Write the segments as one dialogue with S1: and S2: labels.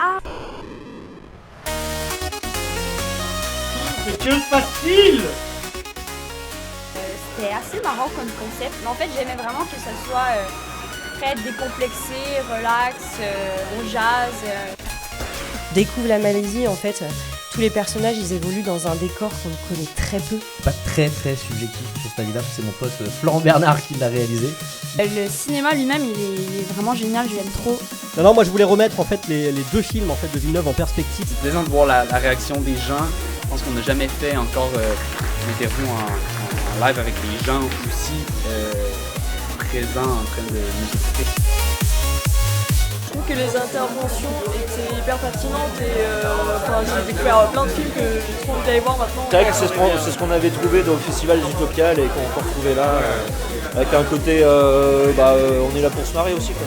S1: Ah,
S2: Mais que se passe-t-il?
S1: c'était assez marrant comme concept. Mais en fait, j'aimais vraiment que ça soit très décomplexé, relax, on jase.
S3: Découvre la Malaisie, en fait, tous les personnages, ils évoluent dans un décor qu'on connaît très peu.
S4: Pas très subjectif sur cette année-là, c'est mon pote Florent Bernard qui l'a réalisé.
S1: Le cinéma lui-même, il est vraiment génial, je l'aime trop.
S5: Non, moi je voulais remettre en fait les deux films en fait de Villeneuve en perspective.
S6: C'est plaisant de voir la réaction des gens. Je pense qu'on n'a jamais fait encore une interview en live avec les gens aussi présents en train de nous écouter.
S7: Je trouve que les interventions étaient hyper pertinentes et j'ai découvert plein de films que j'ai trop envie d'aller voir maintenant.
S8: C'est vrai que c'est ce qu'on avait trouvé dans le festival Zootopia et qu'on peut retrouver là, avec un côté, on est là pour se marrer aussi. Quoi.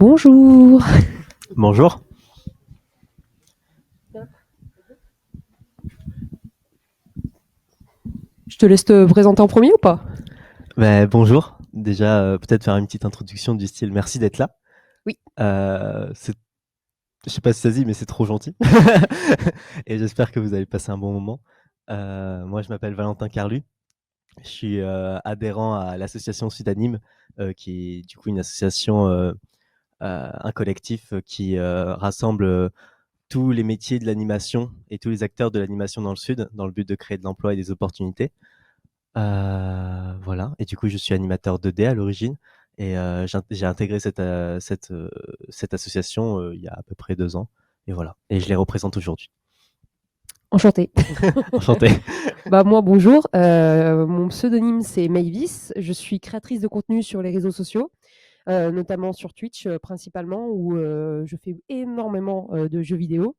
S3: Bonjour.
S5: Bonjour.
S3: Je te laisse te présenter en premier ou pas?
S5: Bonjour. Déjà, peut-être faire une petite introduction du style merci d'être là.
S3: Oui.
S5: Je sais pas si ça se dit, mais c'est trop gentil. Et j'espère que vous allez passer un bon moment. Moi, je m'appelle Valentin Carlu. Je suis adhérent à l'association Sudanime, qui est du coup une association, un collectif qui rassemble tous les métiers de l'animation et tous les acteurs de l'animation dans le Sud, dans le but de créer de l'emploi et des opportunités. Voilà. Et du coup, je suis animateur 2D à l'origine. Et j'ai intégré cette association il y a à peu près 2 ans. Et voilà. Et je les représente aujourd'hui.
S3: Enchantée.
S5: Enchanté.
S3: Moi, bonjour. Mon pseudonyme, c'est Maëvis. Je suis créatrice de contenu sur les réseaux sociaux, notamment sur Twitch principalement, où je fais énormément de jeux vidéo.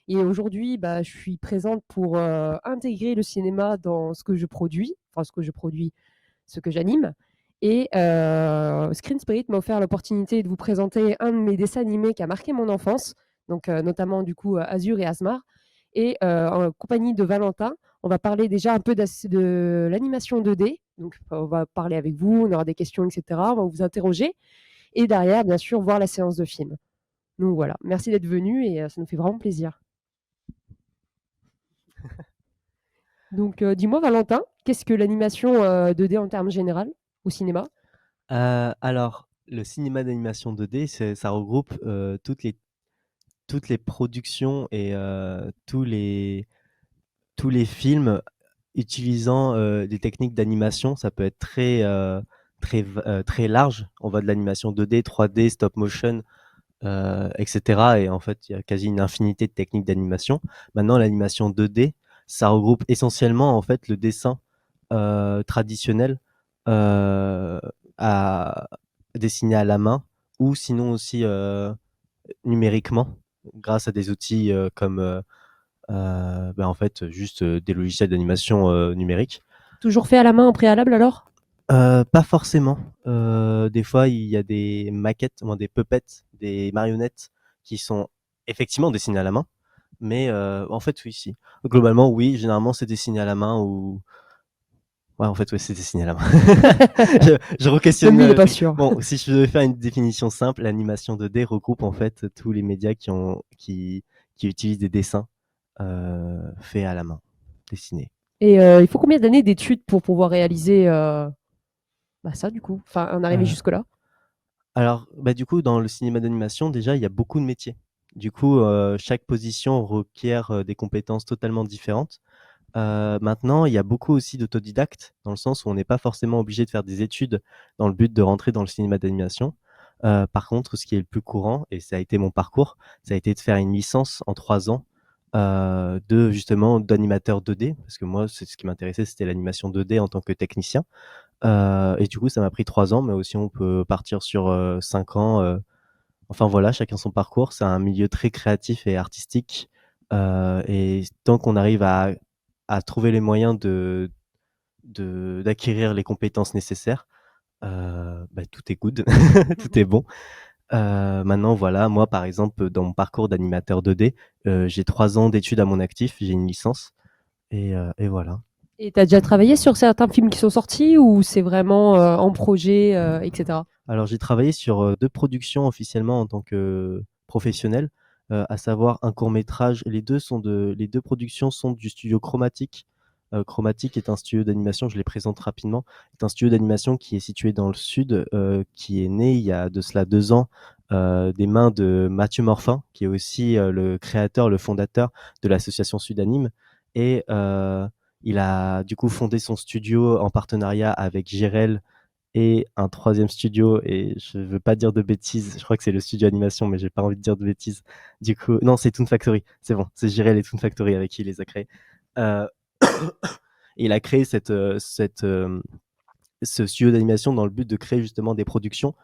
S3: Et aujourd'hui, je suis présente pour intégrer le cinéma dans ce que je produis, ce que j'anime. Et Screen Spirit m'a offert l'opportunité de vous présenter un de mes dessins animés qui a marqué mon enfance, donc notamment du coup Azur et Asmar. Et en compagnie de Valentin, on va parler déjà un peu de l'animation 2D. Donc on va parler avec vous, on aura des questions, etc. On va vous interroger. Et derrière, bien sûr, voir la séance de film. Donc voilà, merci d'être venu et ça nous fait vraiment plaisir. Donc dis-moi Valentin, qu'est-ce que l'animation 2D en termes général au cinéma?
S5: Alors, le cinéma d'animation 2D, ça regroupe toutes les productions et tous les films utilisant des techniques d'animation. Ça peut être très large. On va de l'animation 2D, 3D, stop motion, etc. Et en fait, il y a quasi une infinité de techniques d'animation. Maintenant, l'animation 2D, ça regroupe essentiellement en fait le dessin traditionnel à dessiner à la main ou sinon aussi numériquement grâce à des outils comme en fait juste des logiciels d'animation numérique.
S3: Toujours fait à la main en préalable alors?
S5: Pas forcément. Des fois, il y a des maquettes, des puppets, des marionnettes qui sont effectivement dessinées à la main. Mais en fait, oui, si. Globalement, oui, généralement, c'est dessiné à la main ou... Ouais, en fait, ouais, c'est dessiné à la main. je re-questionne.
S3: Lui, il est pas sûr.
S5: Bon, si je devais faire une définition simple, l'animation 2D regroupe en fait tous les médias qui utilisent des dessins faits à la main, dessinés.
S3: Et il faut combien d'années d'études pour pouvoir réaliser ça, du coup, enfin, en arriver jusque-là?
S5: Alors, du coup, dans le cinéma d'animation, déjà, il y a beaucoup de métiers. Du coup, chaque position requiert des compétences totalement différentes. Maintenant, il y a beaucoup aussi d'autodidactes, dans le sens où on n'est pas forcément obligé de faire des études dans le but de rentrer dans le cinéma d'animation. Par contre, ce qui est le plus courant, et ça a été mon parcours, ça a été de faire une licence en 3 ans d'animateur 2D, parce que moi, ce qui m'intéressait, c'était l'animation 2D en tant que technicien. Et du coup, ça m'a pris 3 ans, mais aussi on peut partir sur 5 ans. Enfin voilà, chacun son parcours. C'est un milieu très créatif et artistique. Et tant qu'on arrive à trouver les moyens d'acquérir les compétences nécessaires, tout est good, tout est bon. Maintenant, voilà, moi, par exemple, dans mon parcours d'animateur 2D, j'ai 3 ans d'études à mon actif, j'ai une licence, et voilà.
S3: Et tu as déjà travaillé sur certains films qui sont sortis ou c'est vraiment en projet, etc.
S5: Alors, j'ai travaillé sur 2 productions officiellement en tant que professionnel, à savoir un court-métrage. Les 2 productions sont du studio Chromatique. Chromatique est un studio d'animation, je les présente rapidement, est un studio d'animation qui est situé dans le sud, qui est né il y a de cela 2 ans, des mains de Mathieu Morfin, qui est aussi, le créateur, le fondateur de l'association Sudanime et il a du coup fondé son studio en partenariat avec Jirel et un 3e studio et je veux pas dire de bêtises, je crois que c'est le studio animation, mais j'ai pas envie de dire de bêtises. Du coup non, c'est Toon Factory, c'est bon, c'est Jirel et Toon Factory avec qui il les a créés. Heu, et il a créé ce studio d'animation dans le but de créer justement des productions,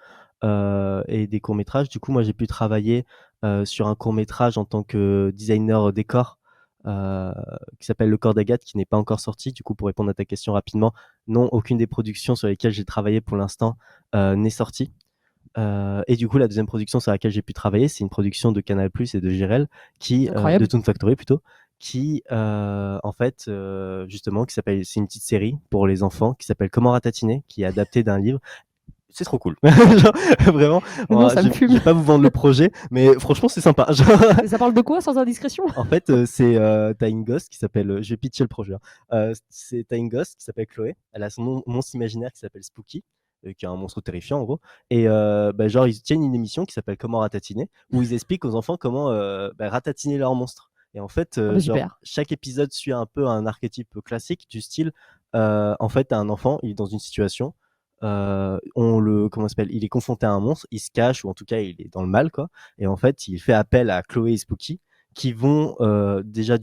S5: et des courts-métrages. Du coup, moi, j'ai pu travailler, sur un court-métrage en tant que designer, décor, heu, qui s'appelle Le Corps d'Agathe, qui n'est pas encore sorti. Du coup, pour répondre à ta question rapidement, non, aucune des productions sur lesquelles j'ai travaillé pour l'instant, n'est sortie. Et du coup, la 2e production sur laquelle j'ai pu travailler, c'est une production de Canal+ et de Jirel de
S3: Incroyable.
S5: Toon Factory plutôt, qui, en fait, justement, c'est une petite série pour les enfants qui s'appelle Comment ratatiner, qui est adaptée d'un livre. C'est trop cool. Genre, vraiment,
S3: Non, ça me
S5: je
S3: fume.
S5: vais pas vous vendre le projet, mais franchement, c'est sympa. Genre,
S3: Et ça parle de quoi, sans indiscrétion?
S5: en fait, tu une gosse qui s'appelle, je vais pitcher le projet, hein. Tu une gosse qui s'appelle Chloé. Elle a son monstre imaginaire qui s'appelle Spooky, qui est un monstre terrifiant en gros. Et genre ils tiennent une émission qui s'appelle Comment ratatiner, où ils expliquent aux enfants comment ratatiner leur monstre. Et en fait,
S3: Ah bah,
S5: genre
S3: super.
S5: chaque épisode suit un peu un archétype classique du style, en fait, tu un enfant, il est dans une situation, comment ça s'appelle? Il est confronté à un monstre, il se cache ou en tout cas il est dans le mal quoi. Et en fait, il fait appel à Chloé et Spooky qui vont déjà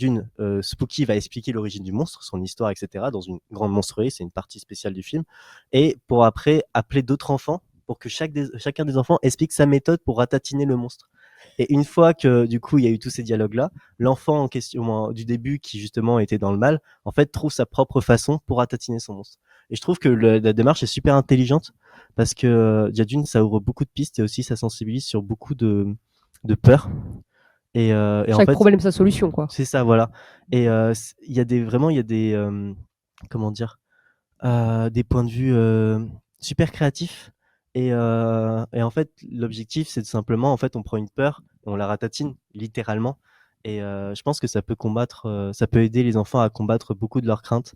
S5: Spooky va expliquer l'origine du monstre, son histoire, etc. dans une grande monstruerie, c'est une partie spéciale du film. Et pour après appeler d'autres enfants pour que chacun des enfants explique sa méthode pour ratatiner le monstre. Et une fois que du coup il y a eu tous ces dialogues-là, l'enfant en question du début qui justement était dans le mal, en fait trouve sa propre façon pour ratatiner son monstre. Et je trouve que la démarche est super intelligente parce que déjà d'une ça ouvre beaucoup de pistes et aussi ça sensibilise sur beaucoup de peurs. Et en
S3: Chaque
S5: fait,
S3: problème sa solution, quoi.
S5: c'est ça, voilà. Et il y a des comment dire, des points de vue super créatifs. Et en fait, l'objectif, c'est de simplement, en fait, on prend une peur, et on la ratatine littéralement. Et je pense que ça peut aider les enfants à combattre beaucoup de leurs craintes.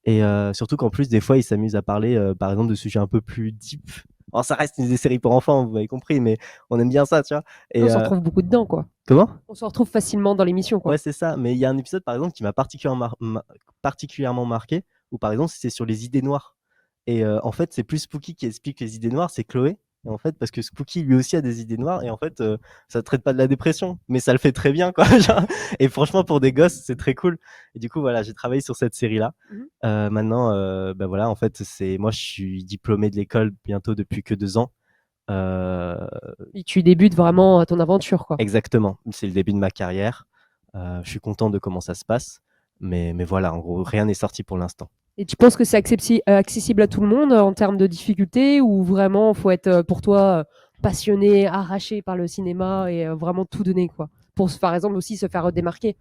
S5: Et surtout qu'en plus, des fois, ils s'amusent à parler, par exemple, de sujets un peu plus deep. Alors, ça reste des séries pour enfants, vous m'avez compris, mais on aime bien ça, tu vois. Et
S3: On se retrouve beaucoup dedans, quoi.
S5: comment?
S3: On se retrouve facilement dans l'émission, quoi.
S5: Ouais, c'est ça. Mais il y a un épisode, par exemple, qui m'a particulièrement marqué, où par exemple, c'était sur les idées noires. Et en fait, c'est plus Spooky qui explique les idées noires, c'est Chloé. Et en fait, parce que Spooky lui aussi a des idées noires, et en fait, ça traite pas de la dépression, mais ça le fait très bien, quoi. Genre, et franchement, pour des gosses, c'est très cool. Et du coup, voilà, j'ai travaillé sur cette série-là. Maintenant, voilà, en fait, moi, je suis diplômé de l'école bientôt depuis que 2 ans.
S3: Et tu débutes vraiment ton aventure, quoi.
S5: Exactement, c'est le début de ma carrière. Je suis content de comment ça se passe, mais voilà, en gros, rien n'est sorti pour l'instant.
S3: Et tu penses que c'est accessible à tout le monde en termes de difficultés ou vraiment faut être pour toi passionné, arraché par le cinéma et vraiment tout donner, quoi, pour par exemple aussi se faire démarquer?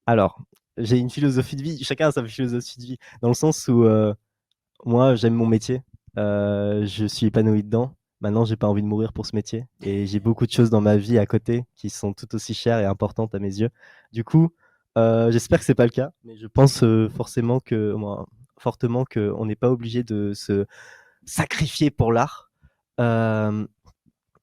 S5: Alors, j'ai une philosophie de vie, chacun a sa philosophie de vie, dans le sens où moi, j'aime mon métier, je suis épanoui dedans. Maintenant, j'ai pas envie de mourir pour ce métier et j'ai beaucoup de choses dans ma vie à côté qui sont tout aussi chères et importantes à mes yeux. Du coup, j'espère que c'est pas le cas, mais je pense fortement qu'on n'est pas obligé de se sacrifier pour l'art.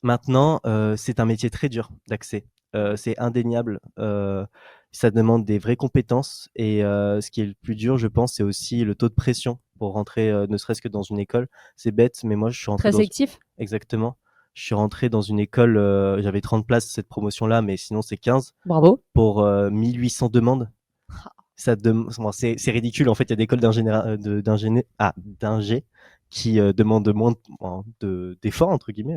S5: Maintenant, c'est un métier très dur d'accès. C'est indéniable. Ça demande des vraies compétences et ce qui est le plus dur, je pense, c'est aussi le taux de pression pour rentrer, ne serait-ce que dans une école. C'est bête, mais moi, je suis rentré
S3: Très
S5: dans
S3: sélectif?
S5: exactement. Je suis rentré dans une école, j'avais 30 places cette promotion-là, mais sinon c'est 15
S3: Bravo.
S5: pour 1800 demandes. C'est ridicule. En fait, il y a des écoles d'ingé qui demandent d'efforts entre guillemets,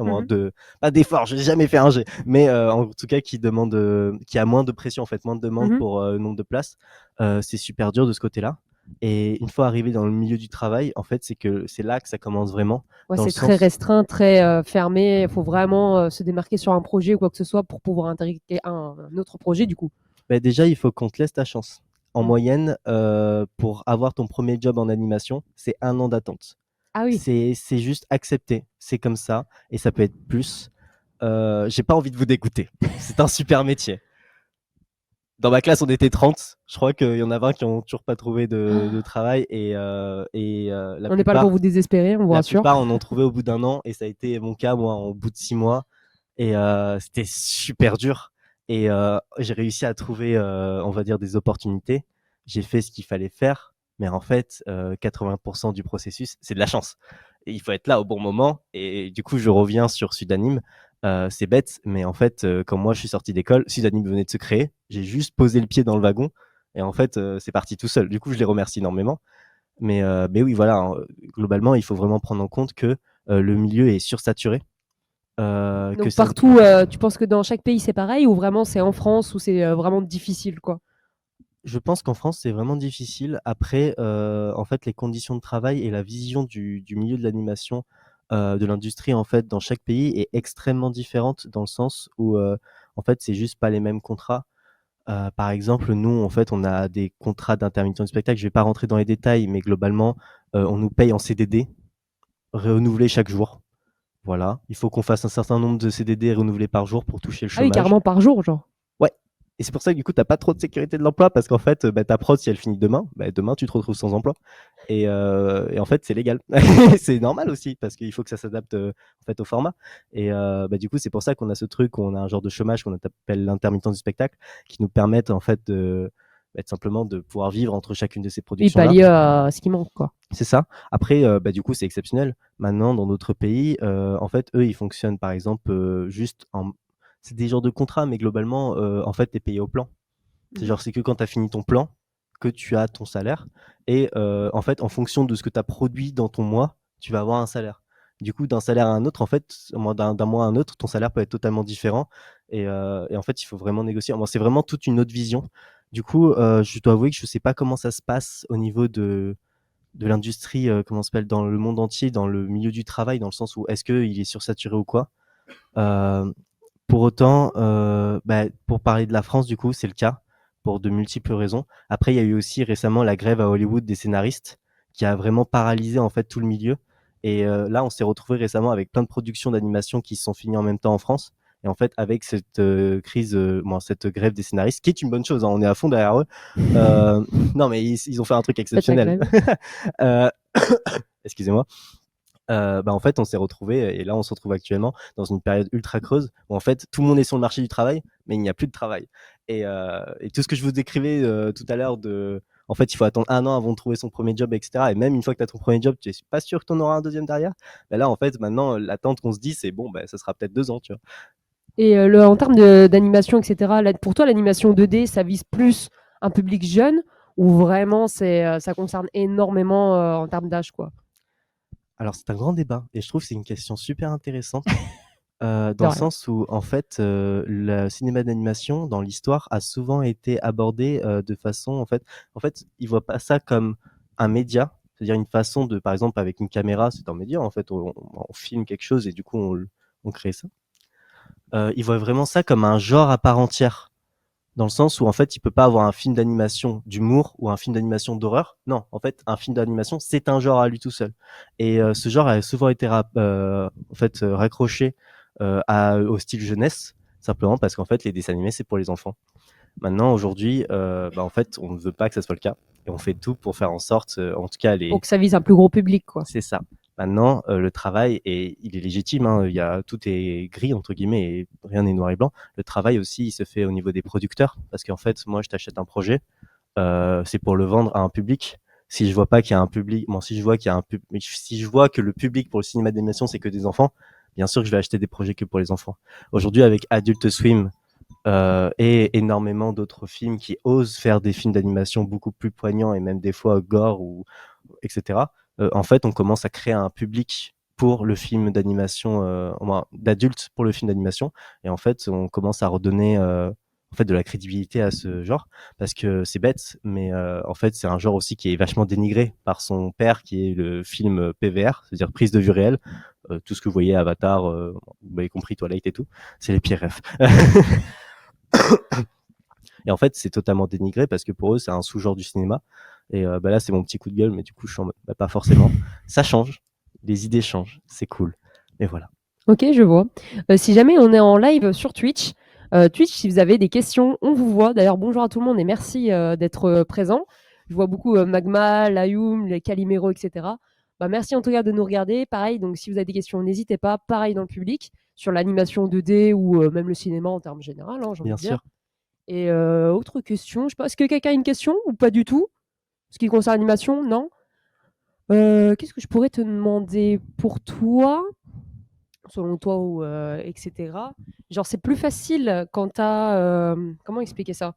S5: pas d'efforts. J'ai jamais fait un G, mais en tout cas qui a moins de pression en fait, moins de demandes pour nombre de places. C'est super dur de ce côté-là. Et une fois arrivé dans le milieu du travail, en fait, c'est là que ça commence vraiment.
S3: Ouais, c'est très restreint, très fermé. Il faut vraiment se démarquer sur un projet ou quoi que ce soit pour pouvoir intégrer un autre projet du coup.
S5: Déjà, il faut qu'on te laisse ta chance. en moyenne, pour avoir ton premier job en animation, c'est 1 an d'attente.
S3: Ah oui.
S5: C'est juste accepté, c'est comme ça et ça peut être plus. J'ai pas envie de vous dégoûter. C'est un super métier. Dans ma classe, on était 30. Je crois qu'il y en a 20 qui ont toujours pas trouvé de travail et la
S3: On n'est pas là pour vous désespérer, on vous
S5: la
S3: rassure.
S5: plupart en ont trouvé au bout d'1 an et ça a été mon cas, moi, au bout de 6 mois et c'était super dur et j'ai réussi à trouver, on va dire des opportunités. J'ai fait ce qu'il fallait faire, mais en fait, 80 % du processus, c'est de la chance. Et il faut être là au bon moment et du coup, je reviens sur Sudanim. C'est bête, mais en fait, quand moi je suis sorti d'école, Sudanim venait de se créer. J'ai juste posé le pied dans le wagon et en fait, c'est parti tout seul. Du coup, je les remercie énormément. Mais oui, voilà, hein, globalement, il faut vraiment prendre en compte que le milieu est sursaturé. Que
S3: Donc
S5: ça-
S3: partout, tu penses que dans chaque pays c'est pareil ou vraiment c'est en France où c'est vraiment difficile quoi?
S5: Je pense qu'en France, c'est vraiment difficile. Après, en fait, les conditions de travail et la vision du milieu de l'animation, de l'industrie, en fait, dans chaque pays est extrêmement différente dans le sens où, en fait, c'est juste pas les mêmes contrats. Par exemple, nous, en fait, on a des contrats d'intermittent du spectacle. Je vais pas rentrer dans les détails, mais globalement, on nous paye en CDD, renouvelé chaque jour. Voilà. Il faut qu'on fasse un certain nombre de CDD renouvelés par jour pour toucher le
S3: Ah oui,
S5: chômage.
S3: carrément par jour, genre.
S5: Ouais. Et c'est pour ça que du coup, t'as pas trop de sécurité de l'emploi parce qu'en fait, ta prod, si elle finit demain, demain, tu te retrouves sans emploi. Et en fait, c'est légal. C'est normal aussi parce qu'il faut que ça s'adapte en fait au format. Et du coup, c'est pour ça qu'on a ce truc, on a un genre de chômage qu'on appelle l'intermittent du spectacle, qui nous permettent en fait de simplement de pouvoir vivre entre chacune de ces
S3: Oui,
S5: productions-là.
S3: pallier à ce qui manque quoi.
S5: C'est ça. Après, du coup, c'est exceptionnel. Maintenant, dans d'autres pays, en fait, eux, ils fonctionnent par exemple juste en. C'est des genres de contrats, mais globalement, en fait, t'es payé au plan. C'est genre, c'est que quand tu as fini ton plan, que tu as ton salaire. Et en fait, en fonction de ce que tu as produit dans ton mois, tu vas avoir un salaire. Du coup, d'un salaire à un autre, en fait, d'un mois à un autre, ton salaire peut être totalement différent. Et en fait, il faut vraiment négocier. Moi, c'est vraiment toute une autre vision. Du coup, je dois avouer que je sais pas comment ça se passe au niveau de l'industrie, comment ça s'appelle, dans le monde entier, dans le milieu du travail, dans le sens où est-ce qu'il est sursaturé ou quoi. Pour autant, pour parler de la France, du coup, c'est le cas pour de multiples raisons. Après, il y a eu aussi récemment la grève à Hollywood des scénaristes qui a vraiment paralysé en fait tout le milieu. Et là, on s'est retrouvé récemment avec plein de productions d'animation qui se sont finies en même temps en France. Et en fait, avec cette crise, cette grève des scénaristes, qui est une bonne chose, hein, on est à fond derrière eux. Non, mais ils ont fait un truc exceptionnel. Excusez-moi. En fait, on s'est retrouvé et là, on se retrouve actuellement dans une période ultra creuse où en fait, tout le monde est sur le marché du travail, mais il n'y a plus de travail. Et tout ce que je vous décrivais tout à l'heure en fait, il faut attendre 1 an avant de trouver son premier job, etc. Et même une fois que tu as ton premier job, tu es pas sûr que tu en auras un deuxième derrière. Là, en fait, maintenant, l'attente qu'on se dit, c'est bon, ça sera peut-être 2 ans, tu vois.
S3: Et en termes d'animation, etc., pour toi, l'animation 2D, ça vise plus un public jeune ou vraiment ça concerne énormément en termes d'âge, quoi?
S5: Alors, c'est un grand débat et je trouve que c'est une question super intéressante dans le sens où, en fait, le cinéma d'animation, dans l'histoire, a souvent été abordé de façon, en fait, ils voient pas ça comme un média, c'est-à-dire une façon de, par exemple, avec une caméra, c'est un média, en fait, on filme quelque chose et du coup, on crée ça. Ils voient vraiment ça comme un genre à part entière. Dans le sens où, en fait, il peut pas avoir un film d'animation d'humour ou un film d'animation d'horreur. Non, en fait, un film d'animation, c'est un genre à lui tout seul. Et ce genre a souvent été raccroché au style jeunesse, simplement parce qu'en fait, les dessins animés, c'est pour les enfants. Maintenant, aujourd'hui, en fait, on ne veut pas que ça soit le cas. Et on fait tout pour faire en sorte, en tout cas,
S3: Pour que ça vise un plus gros public, quoi.
S5: C'est ça. Maintenant, le travail, il est légitime, hein, tout est gris, entre guillemets, et rien n'est noir et blanc. Le travail aussi, il se fait au niveau des producteurs, parce qu'en fait, moi, je t'achète un projet, c'est pour le vendre à un public. Si je vois pas qu'il y a un public, si je vois que le public pour le cinéma d'animation, c'est que des enfants, bien sûr que je vais acheter des projets que pour les enfants. Aujourd'hui, avec Adult Swim, et énormément d'autres films qui osent faire des films d'animation beaucoup plus poignants et même des fois gore etc. En fait, on commence à créer un public pour le film d'animation, d'adultes pour le film d'animation. Et en fait, on commence à redonner de la crédibilité à ce genre parce que c'est bête, mais en fait, c'est un genre aussi qui est vachement dénigré par son père, qui est le film PVR, c'est-à-dire prise de vue réelle. Tout ce que vous voyez, Avatar, vous avez compris, Twilight et tout, c'est les pires refs. Et en fait, c'est totalement dénigré parce que pour eux, c'est un sous-genre du cinéma. Et là, c'est mon petit coup de gueule, mais du coup, je suis en mode, pas forcément. Ça change, les idées changent, c'est cool. Et voilà.
S3: Ok, je vois. Si jamais on est en live sur Twitch, si vous avez des questions, on vous voit. D'ailleurs, bonjour à tout le monde et merci d'être présent. Je vois beaucoup Magma, Layoum, les Calimero, etc. Merci en tout cas de nous regarder. Pareil, donc si vous avez des questions, n'hésitez pas. Pareil dans le public, sur l'animation 2D ou même le cinéma en termes généraux, j'ai envie
S5: Bien
S3: de dire.
S5: sûr.
S3: Et autre question, je sais pas, est-ce que quelqu'un a une question ou pas du tout? Ce qui concerne l'animation, non? Qu'est-ce que je pourrais te demander pour toi, selon toi, ou etc. Genre, c'est plus facile quand tu as... comment expliquer ça?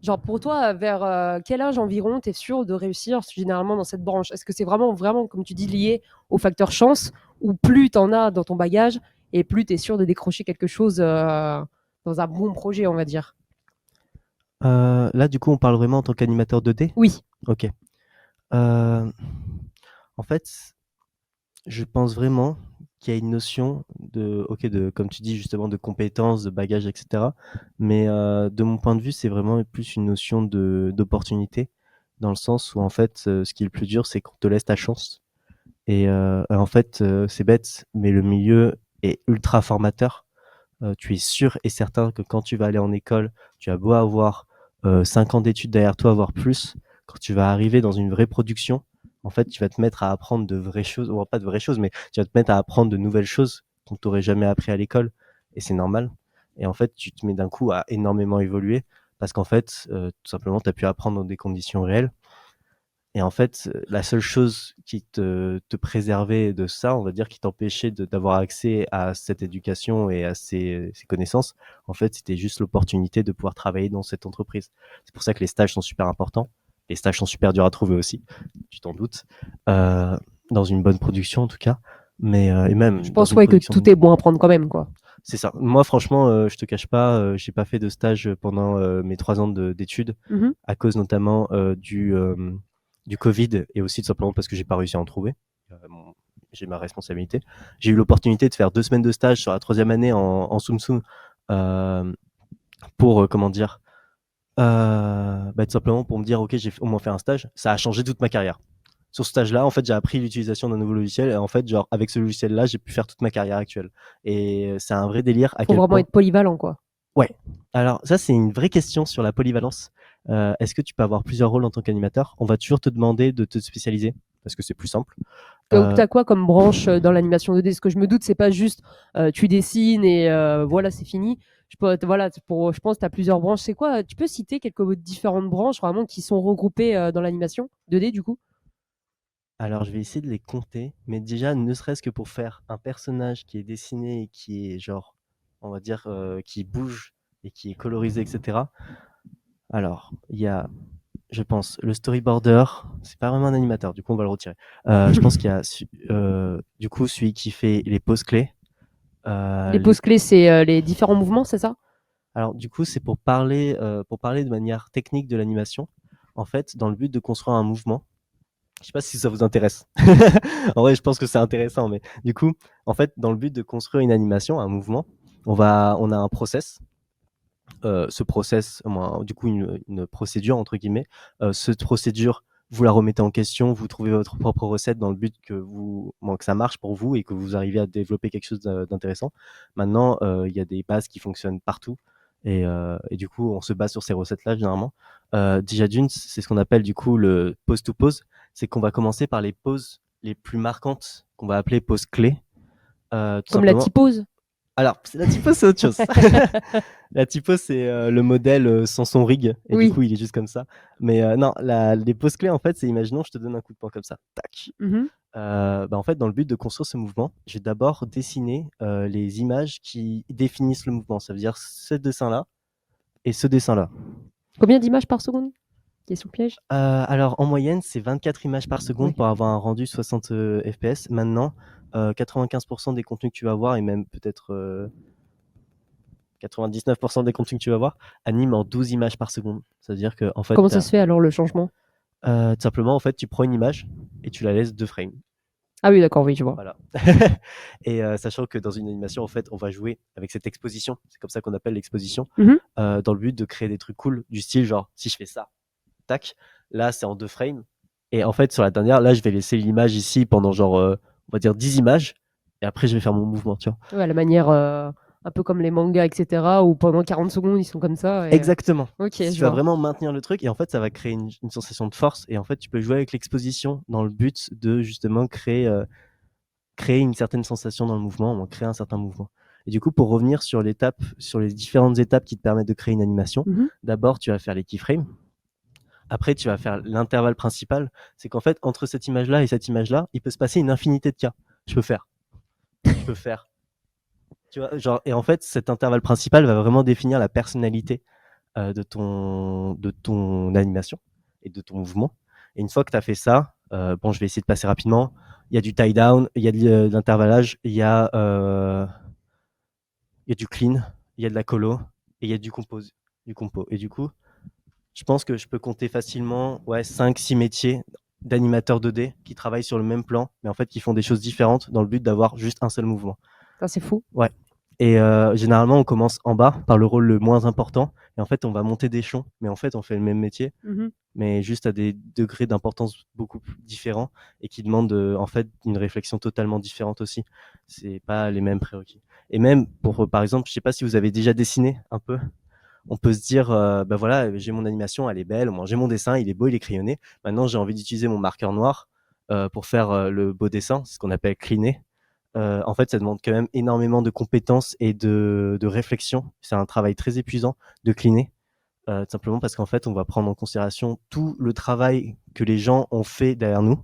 S3: Genre, pour toi, vers quel âge environ tu es sûr de réussir généralement dans cette branche? Est-ce que c'est vraiment, vraiment, comme tu dis, lié au facteur chance, ou plus tu en as dans ton bagage, et plus tu es sûr de décrocher quelque chose dans un bon projet, on va dire?
S5: Là, du coup, on parle vraiment en tant qu'animateur 2D?
S3: Oui.
S5: Ok. En fait, je pense vraiment qu'il y a une notion de, comme tu dis justement, de compétences, de bagages, etc. Mais de mon point de vue, c'est vraiment plus une notion d'opportunité, dans le sens où en fait, ce qui est le plus dur, c'est qu'on te laisse ta chance. Et en fait, c'est bête, mais le milieu est ultra formateur. Tu es sûr et certain que quand tu vas aller en école, tu as beau avoir 5 ans d'études derrière toi, voire plus, quand tu vas arriver dans une vraie production, en fait, tu vas te mettre à apprendre de vraies choses, ou pas de vraies choses, mais tu vas te mettre à apprendre de nouvelles choses qu'on t'aurait jamais appris à l'école, et c'est normal. Et en fait, tu te mets d'un coup à énormément évoluer, parce qu'en fait, tout simplement, tu as pu apprendre dans des conditions réelles. Et en fait, la seule chose qui te préservait de ça, on va dire, qui t'empêchait d'avoir accès à cette éducation et à ces connaissances, en fait, c'était juste l'opportunité de pouvoir travailler dans cette entreprise. C'est pour ça que les stages sont super importants. Les stages sont super durs à trouver aussi, tu t'en doutes, dans une bonne production en tout cas. Mais et même
S3: Je pense que tout est bon à prendre quand même, quoi.
S5: C'est ça. Moi, franchement, je te cache pas, j'ai pas fait de stage pendant mes 3 ans d'études, à cause notamment du Covid et aussi tout simplement parce que j'ai pas réussi à en trouver. J'ai ma responsabilité. J'ai eu l'opportunité de faire 2 semaines de stage sur la 3e année en Tsum Tsum pour, comment dire, tout simplement pour me dire, ok, j'ai au moins fait un stage. Ça a changé toute ma carrière. Sur ce stage-là, en fait, j'ai appris l'utilisation d'un nouveau logiciel et en fait, genre, avec ce logiciel-là, j'ai pu faire toute ma carrière actuelle. Et c'est un vrai délire.
S3: Faut vraiment être polyvalent, quoi.
S5: Ouais. Alors, ça, c'est une vraie question sur la polyvalence. Est-ce que tu peux avoir plusieurs rôles en tant qu'animateur? On va toujours te demander de te spécialiser parce que c'est plus simple.
S3: Donc, tu as quoi comme branche dans l'animation 2D? Ce que je me doute, c'est pas juste tu dessines et voilà, c'est fini. Je pense que tu as plusieurs branches. C'est quoi? Tu peux citer quelques différentes branches vraiment qui sont regroupées dans l'animation 2D du coup?
S5: Alors, je vais essayer de les compter, mais déjà, ne serait-ce que pour faire un personnage qui est dessiné et qui est genre, on va dire, qui bouge et qui est colorisé, etc. Alors, il y a, je pense, le storyboarder. C'est pas vraiment un animateur, du coup, on va le retirer. Je pense qu'il y a, du coup, celui qui fait les poses clés.
S3: Les poses clés, c'est les différents mouvements, c'est ça?
S5: Alors, du coup, c'est pour parler de manière technique de l'animation. En fait, dans le but de construire un mouvement. Je sais pas si ça vous intéresse. En vrai, je pense que c'est intéressant, mais du coup, en fait, dans le but de construire une animation, un mouvement, on a un process. Ce process, du coup, une procédure entre guillemets. Cette procédure, vous la remettez en question, vous trouvez votre propre recette dans le but que ça marche pour vous et que vous arrivez à développer quelque chose d'intéressant. Maintenant, il y a des bases qui fonctionnent partout. Et du coup, on se base sur ces recettes-là généralement. Déjà d'une, c'est ce qu'on appelle du coup le pose to pose. C'est qu'on va commencer par les poses les plus marquantes, qu'on va appeler poses clés.
S3: Comme la typose?
S5: Alors, la typose, c'est autre chose. La typose, c'est le modèle sans son rig. Et
S3: Oui.
S5: du coup, il est juste comme ça. Mais non, les poses clés, en fait, c'est, imaginons, je te donne un coup de poing comme ça. Tac. En fait, dans le but de construire ce mouvement, je vais d'abord dessiner les images qui définissent le mouvement. Ça veut dire ce dessin-là et ce dessin-là.
S3: Combien d'images par seconde? Question piège.
S5: Alors, en moyenne, c'est 24 images par seconde pour avoir un rendu 60 FPS. Maintenant, 95% des contenus que tu vas voir, et même peut-être 99% des contenus que tu vas voir, animent en 12 images par seconde. C'est-à-dire que, en fait,
S3: comment ça se fait alors le changement?
S5: tout simplement, en fait, tu prends une image et tu la laisses 2 frames.
S3: Ah oui, d'accord, oui, je vois.
S5: Voilà. Et sachant que dans une animation, en fait, on va jouer avec cette exposition. C'est comme ça qu'on appelle l'exposition. Dans le but de créer des trucs cool, du style genre, si je fais ça, tac, là, c'est en 2 frames. Et en fait, sur la dernière, là, je vais laisser l'image ici pendant genre, on va dire 10 images. Et après, je vais faire mon mouvement, tu vois.
S3: Ouais, la manière un peu comme les mangas, etc., où pendant 40 secondes, ils sont comme ça.
S5: Exactement.
S3: Ok,
S5: Tu
S3: je
S5: vas
S3: vois.
S5: vraiment maintenir le truc et en fait, ça va créer une sensation de force. Et en fait, tu peux jouer avec l'exposition dans le but de justement créer une certaine sensation dans le mouvement, créer un certain mouvement. Et du coup, pour revenir sur les différentes étapes qui te permettent de créer une animation, d'abord, tu vas faire les keyframes. Après, tu vas faire l'intervalle principal. C'est qu'en fait, entre cette image-là et cette image-là, il peut se passer une infinité de cas. Je peux faire. Tu vois, genre, et en fait, cet intervalle principal va vraiment définir la personnalité de ton animation et de ton mouvement. Et une fois que tu as fait ça, bon, je vais essayer de passer rapidement. Il y a du tie down, il y a de l'intervallage, il y a du clean, il y a de la colo et il y a du compo. Et du coup, je pense que je peux compter facilement 5-6 métiers d'animateurs 2D qui travaillent sur le même plan, mais en fait qui font des choses différentes dans le but d'avoir juste un seul mouvement.
S3: Ça, c'est fou.
S5: Ouais. Et généralement, on commence en bas par le rôle le moins important. Et en fait, on va monter d'échelon. Mais en fait, on fait le même métier, mais juste à des degrés d'importance beaucoup plus différents et qui demandent en fait une réflexion totalement différente aussi. C'est pas les mêmes prérequis. Et même pour, par exemple, je sais pas si vous avez déjà dessiné un peu. On peut se dire, bah voilà, j'ai mon animation, elle est belle. J'ai mon dessin, il est beau, il est crayonné. Maintenant, j'ai envie d'utiliser mon marqueur noir pour faire le beau dessin, ce qu'on appelle cleaner. En fait, ça demande quand même énormément de compétences et de réflexion. C'est un travail très épuisant de cleaner, tout simplement parce qu'en fait, on va prendre en considération tout le travail que les gens ont fait derrière nous,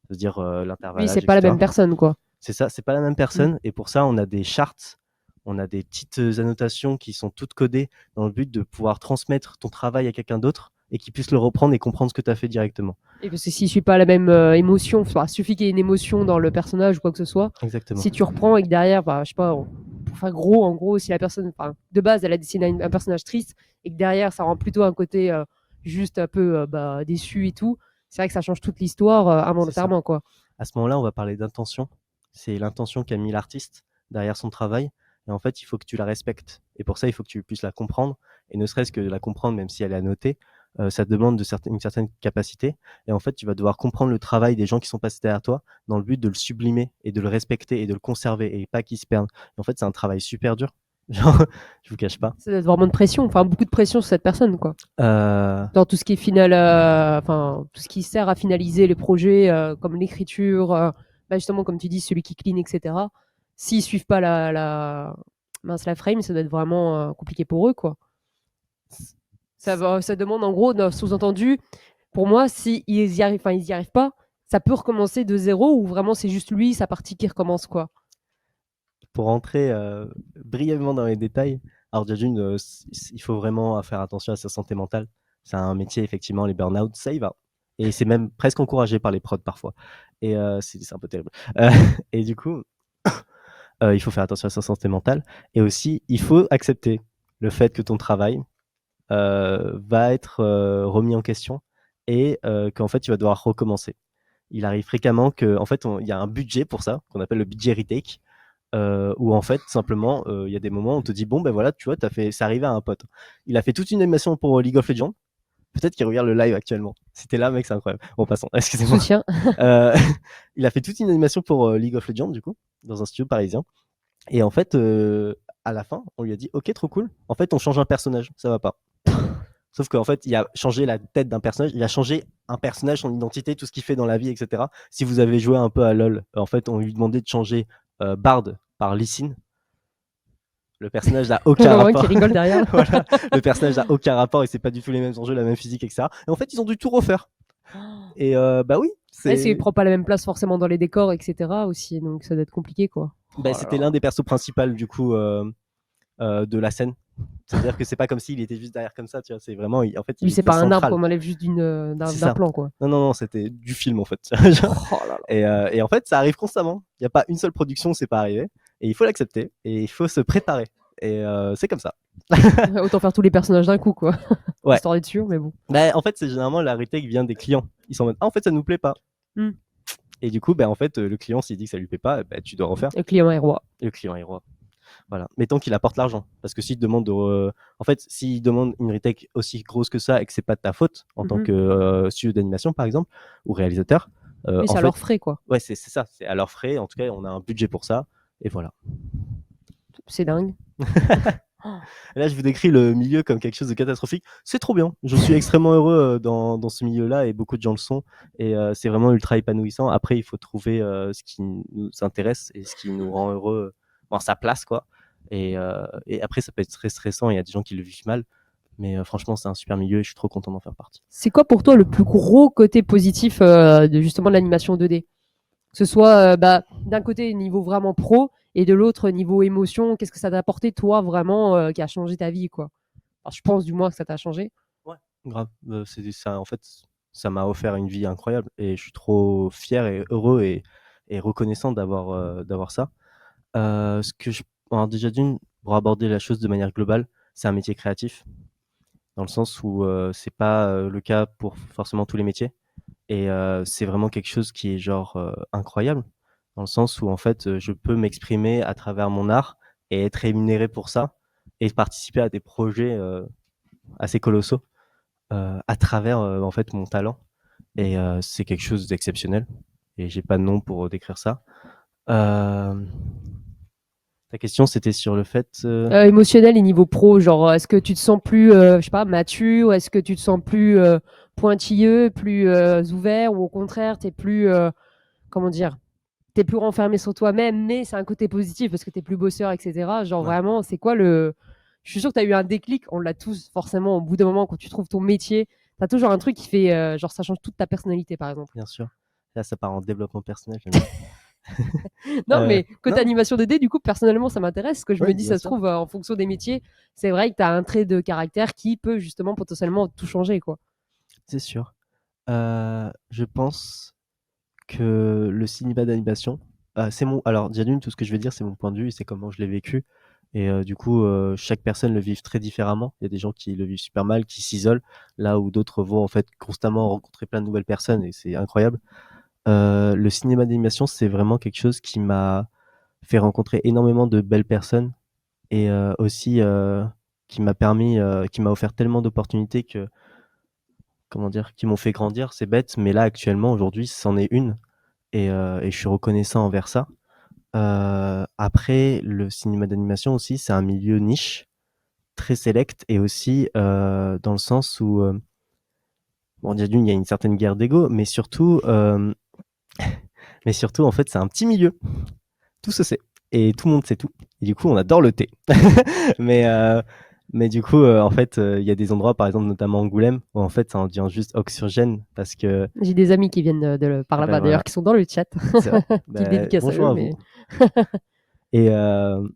S5: c'est-à-dire l'intervallage.
S3: Oui, c'est pas la même personne, quoi.
S5: C'est ça, c'est pas la même personne. Et pour ça, on a des charts, on a des petites annotations qui sont toutes codées dans le but de pouvoir transmettre ton travail à quelqu'un d'autre et qu'il puisse le reprendre et comprendre ce que tu as fait directement.
S3: Et parce que s'il ne suit pas la même émotion, il suffit qu'il y ait une émotion dans le personnage ou quoi que ce soit.
S5: Exactement.
S3: Si tu reprends et que derrière, je sais pas, pour faire gros, en gros, si la personne, de base, elle a dessiné un personnage triste et que derrière, ça rend plutôt un côté juste un peu déçu et tout, c'est vrai que ça change toute l'histoire involontairement, quoi.
S5: À ce moment-là, on va parler d'intention. C'est l'intention qu'a mis l'artiste derrière son travail. Et en fait, il faut que tu la respectes. Et pour ça, il faut que tu puisses la comprendre. Et ne serait-ce que la comprendre, même si elle est annotée, ça te demande une certaine capacité. Et en fait, tu vas devoir comprendre le travail des gens qui sont passés derrière toi dans le but de le sublimer et de le respecter et de le conserver et pas qu'il se perde. Et en fait, c'est un travail super dur. Genre, je vous cache pas.
S3: Ça doit être vraiment de pression, beaucoup de pression sur cette personne, quoi. Dans tout ce qui est final, tout ce qui sert à finaliser les projets, comme l'écriture, justement, comme tu dis, celui qui clean, etc. S'ils suivent pas la frame, ça doit être vraiment compliqué pour eux, quoi. Ça demande en gros, sous-entendu, pour moi, s'ils y arrivent pas, ça peut recommencer de zéro ou vraiment c'est juste lui, sa partie qui recommence, quoi.
S5: Pour rentrer brièvement dans les détails, alors déjà d'une, il faut vraiment faire attention à sa santé mentale. C'est un métier, effectivement, les burn-out, ça y va. Et c'est même presque encouragé par les prods parfois. Et c'est un peu terrible. Et du coup, il faut faire attention à sa santé mentale. Et aussi, il faut accepter le fait que ton travail va être remis en question et qu'en fait, tu vas devoir recommencer. Il arrive fréquemment qu'en fait, il y a un budget pour ça, qu'on appelle le budget retake, où en fait, simplement, il y a des moments où on te dit, bon, ben voilà, tu vois, c'est arrivé à un pote. Il a fait toute une animation pour League of Legends. Peut-être qu'il regarde le live actuellement. Si t'es là, mec, c'est incroyable. Bon, passons. Excusez-moi.
S3: Soutien.
S5: Il a fait toute une animation pour League of Legends, du coup, dans un studio parisien. Et en fait, à la fin, on lui a dit, ok, trop cool. En fait, on change un personnage, ça va pas. Sauf qu'en fait, il a changé la tête d'un personnage, il a changé un personnage, son identité, tout ce qu'il fait dans la vie, etc. Si vous avez joué un peu à LoL, en fait, on lui demandait de changer Bard par Lee Sin. Le personnage n'a aucun rapport.
S3: Qui rigole derrière.
S5: Voilà, le personnage n'a aucun rapport et c'est pas du tout les mêmes enjeux, la même physique, etc. Et en fait, ils ont dû tout refaire. Et bah oui.
S3: Parce qu'il prend pas la même place forcément dans les décors, etc. aussi, donc ça doit être compliqué, quoi.
S5: C'était l'un des persos principaux du coup de la scène. C'est-à-dire que c'est pas comme s'il était juste derrière comme ça, tu vois. C'est vraiment, en fait,
S3: c'est pas un arbre qu'on enlève juste d'un plan, quoi.
S5: Non, c'était du film en fait. Et en fait, ça arrive constamment. Il n'y a pas une seule production, c'est pas arrivé. Et il faut l'accepter et il faut se préparer. Et c'est comme ça.
S3: Autant faire tous les personnages d'un coup, quoi.
S5: Ouais.
S3: Histoire d'être sûr, mais bon.
S5: Bah, en fait, c'est généralement la retake vient des clients. Ils sont en mode, en fait, ça nous plaît pas. Et du coup, en fait, le client, s'il dit que ça lui plaît pas, tu dois refaire.
S3: Le client est roi.
S5: Le client est roi. Voilà. Mettons qu'il apporte l'argent. Parce que s'il demande en fait, s'il demande une retake aussi grosse que ça et que c'est pas de ta faute en tant que studio d'animation, par exemple, ou réalisateur,
S3: Oui, c'est à leurs frais, quoi.
S5: Ouais, c'est ça. C'est à leurs frais. En tout cas, on a un budget pour ça. Et voilà.
S3: C'est dingue.
S5: Là, je vous décris le milieu comme quelque chose de catastrophique. C'est trop bien. Je suis extrêmement heureux dans ce milieu-là et beaucoup de gens le sont. Et c'est vraiment ultra épanouissant. Après, il faut trouver ce qui nous intéresse et ce qui nous rend heureux dans sa place, quoi. Et après, ça peut être très stressant. Il y a des gens qui le vivent mal. Mais franchement, c'est un super milieu et je suis trop content d'en faire partie.
S3: C'est quoi pour toi le plus gros côté positif de justement de l'animation 2D? Que ce soit d'un côté niveau vraiment pro et de l'autre niveau émotion, qu'est-ce que ça t'a apporté toi vraiment qui a changé ta vie, quoi? Alors, je pense du moins que ça t'a changé.
S5: Ouais, grave. C'est ça, en fait, ça m'a offert une vie incroyable et je suis trop fier et heureux et reconnaissant d'avoir ça. Alors déjà d'une, pour aborder la chose de manière globale, c'est un métier créatif dans le sens où c'est pas le cas pour forcément tous les métiers et c'est vraiment quelque chose qui est genre incroyable dans le sens où en fait je peux m'exprimer à travers mon art et être rémunéré pour ça et participer à des projets assez colossaux à travers en fait mon talent et c'est quelque chose d'exceptionnel et j'ai pas de nom pour décrire ça. Ta question c'était sur le fait
S3: Émotionnel et niveau pro, genre est-ce que tu te sens plus, je sais pas, mature, est-ce que tu te sens plus pointilleux, plus ouvert, ou au contraire t'es plus, comment dire, t'es plus renfermé sur toi-même, mais c'est un côté positif parce que t'es plus bosseur, etc. Genre vraiment, c'est quoi le... Je suis sûr que t'as eu un déclic, on l'a tous forcément au bout d'un moment quand tu trouves ton métier, t'as toujours un truc qui fait, genre ça change toute ta personnalité par exemple.
S5: Bien sûr. Là ça part en développement personnel. J'aime bien.
S3: Non, mais côté
S5: non.
S3: animation 2D, du coup, personnellement, ça m'intéresse. Ce que je
S5: Ouais,
S3: me dis,
S5: bien
S3: ça se
S5: sûr.
S3: trouve, en fonction des métiers, c'est vrai que tu as un trait de caractère qui peut justement potentiellement tout changer, quoi.
S5: C'est sûr. Je pense que le cinéma d'animation, c'est mon. Alors, déjà d'une, tout ce que je vais dire, c'est mon point de vue et c'est comment je l'ai vécu. Et du coup, chaque personne le vit très différemment. Il y a des gens qui le vivent super mal, qui s'isolent, là où d'autres vont en fait constamment rencontrer plein de nouvelles personnes et c'est incroyable. Le cinéma d'animation, c'est vraiment quelque chose qui m'a fait rencontrer énormément de belles personnes et aussi qui m'a offert tellement d'opportunités que, comment dire, qui m'ont fait grandir. C'est bête, mais là actuellement, aujourd'hui, c'en est une et je suis reconnaissant envers ça. Après, le cinéma d'animation aussi, c'est un milieu niche, très sélect et aussi dans le sens où, bon, déjà d'une, il y a une certaine guerre d'ego, mais surtout, en fait, c'est un petit milieu. Tout se sait et tout le monde sait tout. Et du coup, on adore le thé. Mais du coup, en fait, il y a des endroits, par exemple, notamment Angoulême, où en fait, ça en devient juste oxygène parce que.
S3: J'ai des amis qui viennent par là-bas, d'ailleurs,
S5: voilà.
S3: qui sont dans le chat.
S5: C'est vrai.
S3: Petite dédicace
S5: Bonjour
S3: à eux,
S5: à
S3: mais...
S5: vous.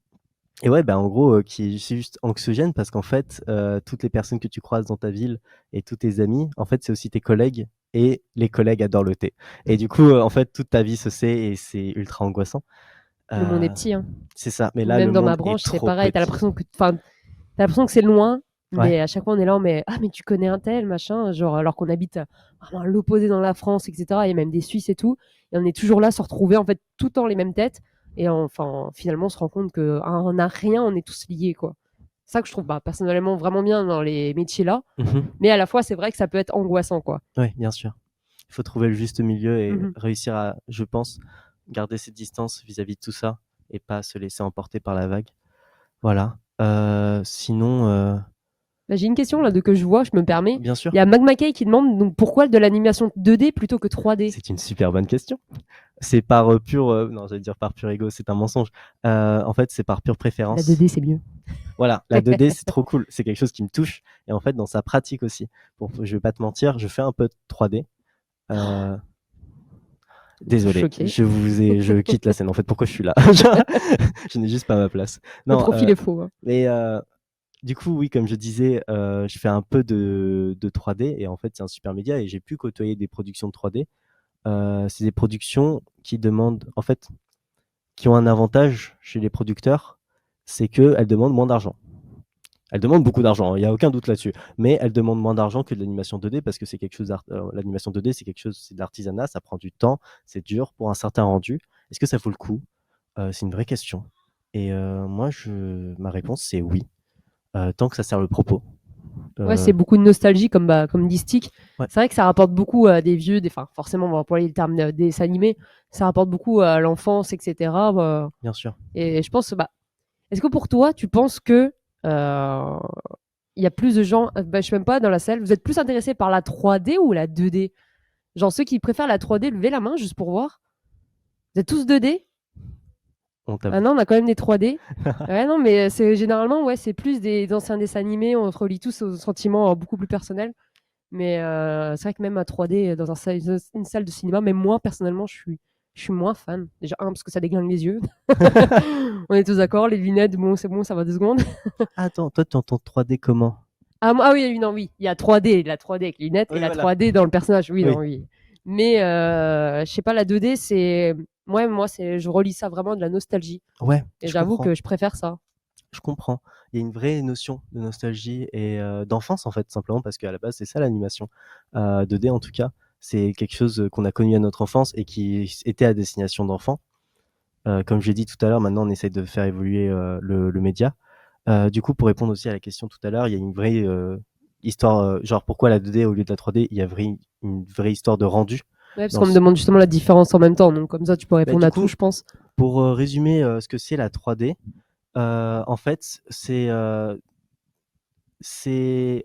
S5: Et ouais, en gros, c'est juste anxiogène parce qu'en fait, toutes les personnes que tu croises dans ta ville et tous tes amis, en fait, c'est aussi tes collègues et les collègues adorent le thé. Et du coup, en fait, toute ta vie se sait et c'est ultra angoissant.
S3: Le monde est petit, hein.
S5: C'est ça, mais là,
S3: Même
S5: le
S3: dans
S5: monde
S3: ma branche,
S5: est
S3: c'est
S5: trop
S3: pareil. T'as
S5: petit.
S3: l'impression que c'est loin, mais
S5: Ouais.
S3: à chaque fois, on est là, mais ah, mais tu connais un tel, machin, genre, alors qu'on habite vraiment à l'opposé dans la France, etc. Il y a même des Suisses et tout. Et on est toujours là, se retrouver, en fait, tout le temps les mêmes têtes. Et enfin, finalement, on se rend compte qu'on n'a rien, on est tous liés, quoi. C'est ça que je trouve personnellement vraiment bien dans les métiers là. Mais à la fois, c'est vrai que ça peut être angoissant, quoi.
S5: Oui, bien sûr. Il faut trouver le juste milieu et
S3: Mhm.
S5: réussir à, je pense, garder cette distance vis-à-vis de tout ça et pas se laisser emporter par la vague. Voilà. Sinon,
S3: J'ai une question là que je vois, je me permets.
S5: bien sûr,
S3: Il y a Magmakay qui demande donc pourquoi de l'animation 2D plutôt que 3D.
S5: c'est une super bonne question. C'est par non, j'allais dire par pur ego, c'est un mensonge. En fait, c'est par pure
S3: La
S5: préférence.
S3: 2D, c'est mieux.
S5: Voilà, la 2D, c'est trop cool. C'est quelque chose qui me touche. Et en fait, dans sa pratique aussi. Je vais pas te mentir, je fais un peu de 3D. Désolé,
S3: Choqué.
S5: je quitte la scène. En fait, pourquoi je suis là? Je n'ai juste pas ma place.
S3: Le profil est faux. Hein.
S5: Mais du coup, oui, comme je disais, je fais un peu de 3D et en fait, c'est un super média et j'ai pu côtoyer des productions de 3D. C'est des productions qui demandent, en fait, qui ont un avantage chez les producteurs, c'est qu'elles demandent moins d'argent. Elle demande beaucoup d'argent, il n'y a aucun doute là-dessus. Mais elle demande moins d'argent que de l'animation 2D parce que c'est quelque chose l'animation 2D, c'est quelque chose, c'est de l'artisanat, ça prend du temps, c'est dur pour un certain rendu. Est-ce que ça vaut le coup? C'est une vraie question. Et moi, ma réponse, c'est oui. Tant que ça sert le propos.
S3: Ouais, c'est beaucoup de nostalgie, comme dit Stick.
S5: Ouais.
S3: C'est vrai que ça rapporte beaucoup à des vieux, enfin, forcément, on va employer le terme des dessins animés, ça rapporte beaucoup à l'enfance, etc.
S5: Bien sûr.
S3: Et je pense, est-ce que pour toi, tu penses que il y a plus de gens, je sais même pas, dans la salle, vous êtes plus intéressés par la 3D ou la 2D? Genre ceux qui préfèrent la 3D, levez la main juste pour voir. Vous êtes tous 2D? Ah non, on a quand même des 3D. Ouais, non, mais c'est généralement, ouais, c'est plus des anciens dessins animés, on se relie tous aux sentiments beaucoup plus personnels. Mais c'est vrai que même à 3D, dans une salle de cinéma, même moi, personnellement, je suis moins fan. Déjà, parce que ça déglingue les yeux. On est tous d'accord, les lunettes, bon, c'est bon, ça va 2 secondes.
S5: Attends, toi, tu entends 3D comment?
S3: Oui, non, oui. Il y a 3D, la 3D avec les lunettes et la 3D dans le personnage. Oui,
S5: Oui.
S3: non, oui. Mais je sais pas, la 2D, c'est. Moi, je relis ça vraiment de la nostalgie.
S5: Ouais.
S3: Et j'avoue que je préfère ça.
S5: Je comprends. Il y a une vraie notion de nostalgie et d'enfance, en fait, simplement parce qu'à la base, c'est ça l'animation. 2D, en tout cas, c'est quelque chose qu'on a connu à notre enfance et qui était à destination d'enfants. Comme je l'ai dit tout à l'heure, maintenant, on essaye de faire évoluer le média. Du coup, pour répondre aussi à la question tout à l'heure, il y a une vraie histoire, genre pourquoi la 2D au lieu de la 3D, il y a une vraie histoire de rendu.
S3: Ouais, parce qu'on me demande justement la différence en même temps, donc comme ça tu peux répondre à
S5: coup,
S3: tout, je pense.
S5: Pour résumer ce que c'est la 3D, en fait,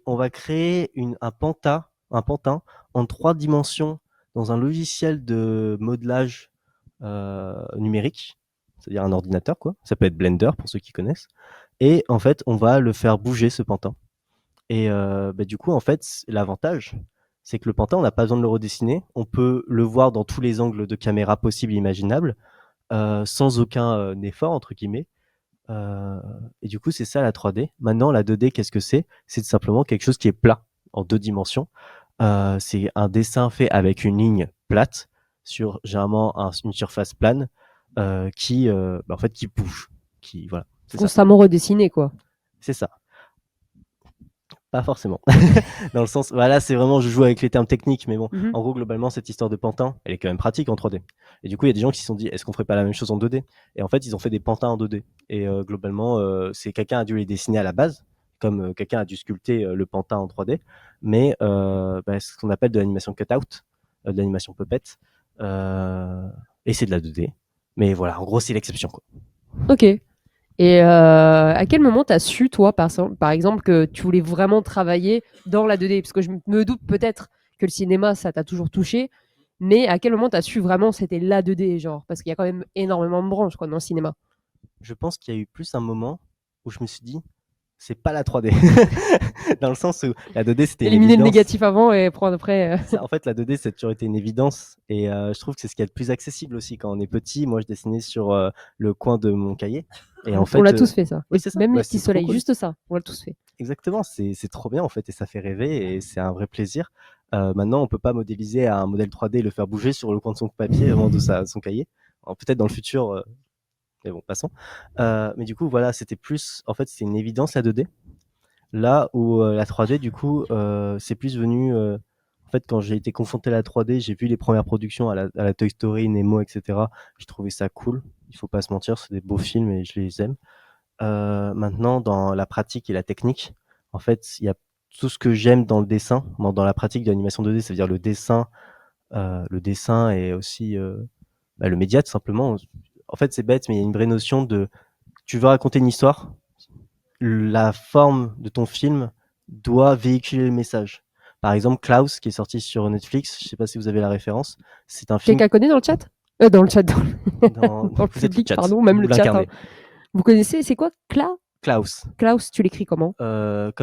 S5: on va créer un pantin en 3 dimensions dans un logiciel de modelage numérique, c'est-à-dire un ordinateur, quoi. Ça peut être Blender pour ceux qui connaissent. Et en fait, on va le faire bouger, ce pantin. Et du coup, en fait, l'avantage, c'est que le pantin, on n'a pas besoin de le redessiner. On peut le voir dans tous les angles de caméra possibles et imaginables, sans aucun effort, entre guillemets. Et du coup, c'est ça la 3D. Maintenant, la 2D, qu'est-ce que c'est? C'est simplement quelque chose qui est plat, en 2 dimensions. C'est un dessin fait avec une ligne plate sur généralement une surface plane qui bouge. Voilà,
S3: Constamment redessiné, quoi.
S5: C'est ça. Pas forcément. Dans le sens, voilà, c'est vraiment, je joue avec les termes techniques, mais bon, en gros, globalement, cette histoire de pantin, elle est quand même pratique en 3D. Et du coup, il y a des gens qui se sont dit, est-ce qu'on ferait pas la même chose en 2D? Et en fait, ils ont fait des pantins en 2D. Et globalement, c'est quelqu'un a dû les dessiner à la base, comme quelqu'un a dû sculpter le pantin en 3D, mais ce qu'on appelle de l'animation cut-out, de l'animation puppet, et c'est de la 2D. Mais voilà, en gros, c'est l'exception, quoi.
S3: Ok. Et à quel moment tu as su, toi, par exemple, que tu voulais vraiment travailler dans la 2D? Parce que je me doute peut-être que le cinéma, ça t'a toujours touché, mais à quel moment tu as su vraiment que c'était la 2D, genre? Parce qu'il y a quand même énormément de branches, quoi, dans le cinéma.
S5: Je pense qu'il y a eu plus un moment où je me suis dit, c'est pas la 3D. Dans le sens où la 2D, c'était une
S3: éliminer
S5: évidence.
S3: le négatif avant et prendre après.
S5: En fait, la 2D, ça a toujours été une évidence. Et je trouve que c'est ce qu'il y a de plus accessible aussi. Quand on est petit, moi, je dessinais sur le coin de mon cahier. Et en fait,
S3: on l'a tous fait, ça.
S5: Oui, c'est ça.
S3: Même
S5: Bah,
S3: les petits
S5: c'est trop
S3: soleils,
S5: cool.
S3: juste ça. On l'a tous fait.
S5: Exactement, c'est trop bien en fait, et ça fait rêver, et c'est un vrai plaisir. Maintenant, on peut pas modéliser un modèle 3D et le faire bouger sur le coin de son papier, de son cahier. Alors, peut-être dans le futur, mais bon, passons. Mais du coup, voilà, c'était plus, en fait, c'est une évidence la 2D. Là où la 3D, du coup, c'est plus venu. En fait, quand j'ai été confronté à la 3D, j'ai vu les premières productions à la Toy Story, Nemo, etc. J'ai trouvé ça cool. Il faut pas se mentir, c'est des beaux films et je les aime. Maintenant, dans la pratique et la technique, en fait, il y a tout ce que j'aime dans le dessin, dans la pratique de l'animation 2D, c'est-à-dire le dessin et aussi le média, tout simplement. En fait, c'est bête, mais il y a une vraie notion de tu veux raconter une histoire, la forme de ton film doit véhiculer le message. Par exemple, Klaus, qui est sorti sur Netflix, je sais pas si vous avez la référence, c'est un film...
S3: Quelqu'un connaît dans le chat? Dans le chat, dans le
S5: Vous êtes
S3: public,
S5: chat,
S3: pardon, même
S5: vous
S3: le chat.
S5: l'incarnez.
S3: Vous connaissez, c'est quoi
S5: Klaus.
S3: Klaus, tu l'écris comment?
S5: Comme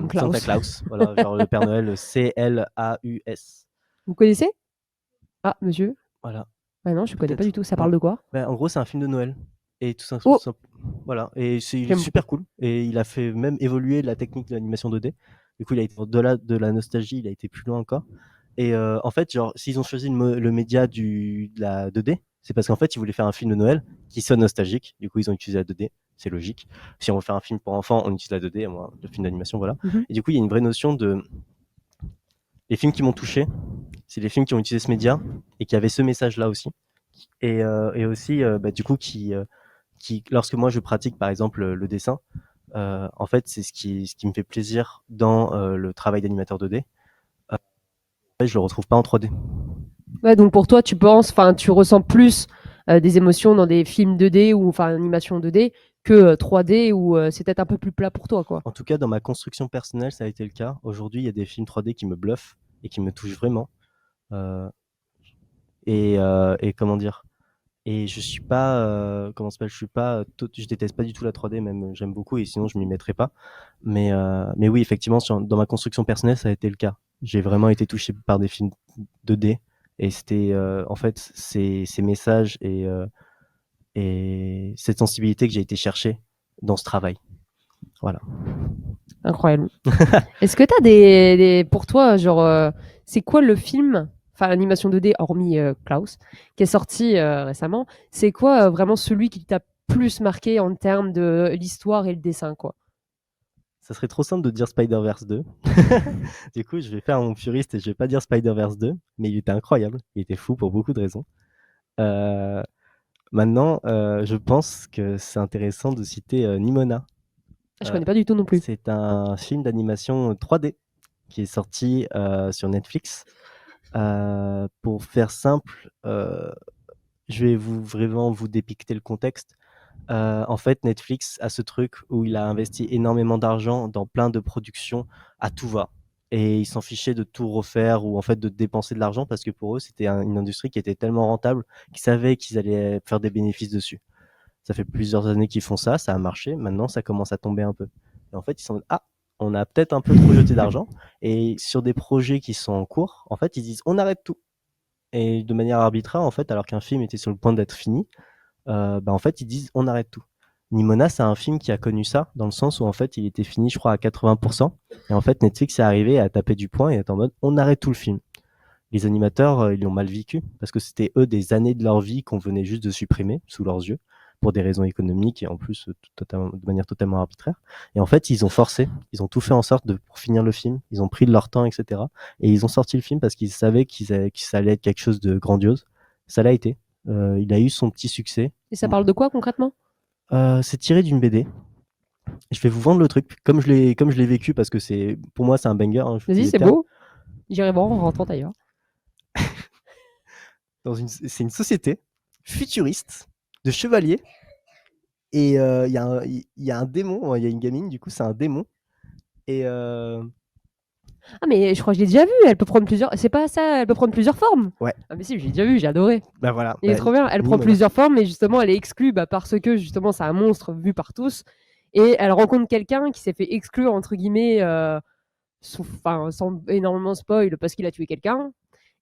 S3: Klaus.
S5: Santa Claus, voilà, genre le Père Noël, C-L-A-U-S.
S3: Vous connaissez? Ah, monsieur?
S5: Voilà.
S3: Ah non, je connais pas
S5: Peut-être.
S3: du tout. Ça parle de quoi?
S5: En gros, c'est un film de Noël. Et tout ça,
S3: Oh.
S5: voilà. Et c'est
S3: J'aime
S5: super cool. Et il a fait même évoluer la technique de l'animation 2D. Du coup, il a été au-delà de la nostalgie, il a été plus loin encore. Et en fait, genre, s'ils ont choisi le média de la 2D, C'est parce qu'en fait, ils voulaient faire un film de Noël qui sonne nostalgique. Du coup, ils ont utilisé la 2D. C'est logique. Si on veut faire un film pour enfants, on utilise la 2D. Moi, le film d'animation, voilà. Et du coup, il y a une vraie notion de... Les films qui m'ont touché, c'est les films qui ont utilisé ce média et qui avaient ce message-là aussi. Et aussi, du coup, qui, lorsque moi je pratique par exemple le dessin, en fait, c'est ce qui me fait plaisir dans le travail d'animateur 2D. Je le retrouve pas en 3D.
S3: Ouais, donc pour toi, tu ressens plus des émotions dans des films 2D ou animation 2D que 3D où c'est peut-être un peu plus plat pour toi, quoi.
S5: En tout cas, dans ma construction personnelle, ça a été le cas. Aujourd'hui, il y a des films 3D qui me bluffent et qui me touchent vraiment. Et comment dire? Et je suis pas, je déteste pas du tout la 3D, même j'aime beaucoup et sinon je m'y mettrais pas. Mais oui, effectivement, dans ma construction personnelle, ça a été le cas. J'ai vraiment été touché par des films 2D et c'était en fait ces messages et cette sensibilité que j'ai été chercher dans ce travail. Voilà.
S3: Incroyable. Est-ce que tu as pour toi, genre, c'est quoi le film, l'animation 2D, hormis Klaus, qui est sorti récemment, c'est quoi vraiment celui qui t'a plus marqué en termes de l'histoire et le dessin, quoi?
S5: Ça serait trop simple de dire Spider-Verse 2. Du coup, je vais faire mon puriste et je vais pas dire Spider-Verse 2, mais il était incroyable. Il était fou pour beaucoup de raisons. Maintenant, je pense que c'est intéressant de citer Nimona.
S3: Je connais pas du tout non plus.
S5: C'est un film d'animation 3D qui est sorti sur Netflix. Pour faire simple, je vais vraiment vous dépicter le contexte. En fait, Netflix a ce truc où il a investi énormément d'argent dans plein de productions à tout va. Et ils s'en fichaient de tout refaire ou en fait de dépenser de l'argent parce que pour eux, c'était une industrie qui était tellement rentable qu'ils savaient qu'ils allaient faire des bénéfices dessus. Ça fait plusieurs années qu'ils font ça, ça a marché. Maintenant, ça commence à tomber un peu. Et en fait, ils sont on a peut-être un peu trop jeté d'argent. Et sur des projets qui sont en cours, en fait, ils disent on arrête tout. Et de manière arbitraire, en fait, alors qu'un film était sur le point d'être fini, en fait, ils disent on arrête tout. Nimona, c'est un film qui a connu ça, dans le sens où en fait, il était fini, je crois, à 80%. Et en fait, Netflix est arrivé à taper du poing et est en mode on arrête tout le film. Les animateurs, ils l'ont mal vécu parce que c'était eux des années de leur vie qu'on venait juste de supprimer sous leurs yeux pour des raisons économiques et en plus de manière totalement arbitraire. Et en fait, ils ont forcé, ils ont tout fait en sorte pour finir le film. Ils ont pris de leur temps, etc. Et ils ont sorti le film parce qu'ils savaient que ça allait être quelque chose de grandiose. Ça l'a été. Il a eu son petit succès.
S3: Et ça parle de quoi concrètement?
S5: C'est tiré d'une BD. Je vais vous vendre le truc comme je l'ai vécu parce que pour moi c'est un banger. Hein,
S3: vas-y, c'est beau. J'irai voir en rentrant d'ailleurs.
S5: C'est une société futuriste de chevaliers et il y a un démon, il y a une gamine, du coup c'est un démon et
S3: Ah mais je crois que je l'ai déjà vu, elle peut prendre plusieurs... C'est pas ça, elle peut prendre plusieurs formes?
S5: Ouais.
S3: Ah mais si, j'ai déjà vu, j'ai adoré.
S5: Bah voilà.
S3: Il est trop bien, elle prend plusieurs formes mais justement elle est exclue parce que justement c'est un monstre vu par tous et elle rencontre quelqu'un qui s'est fait exclure entre guillemets sans énormément spoil parce qu'il a tué quelqu'un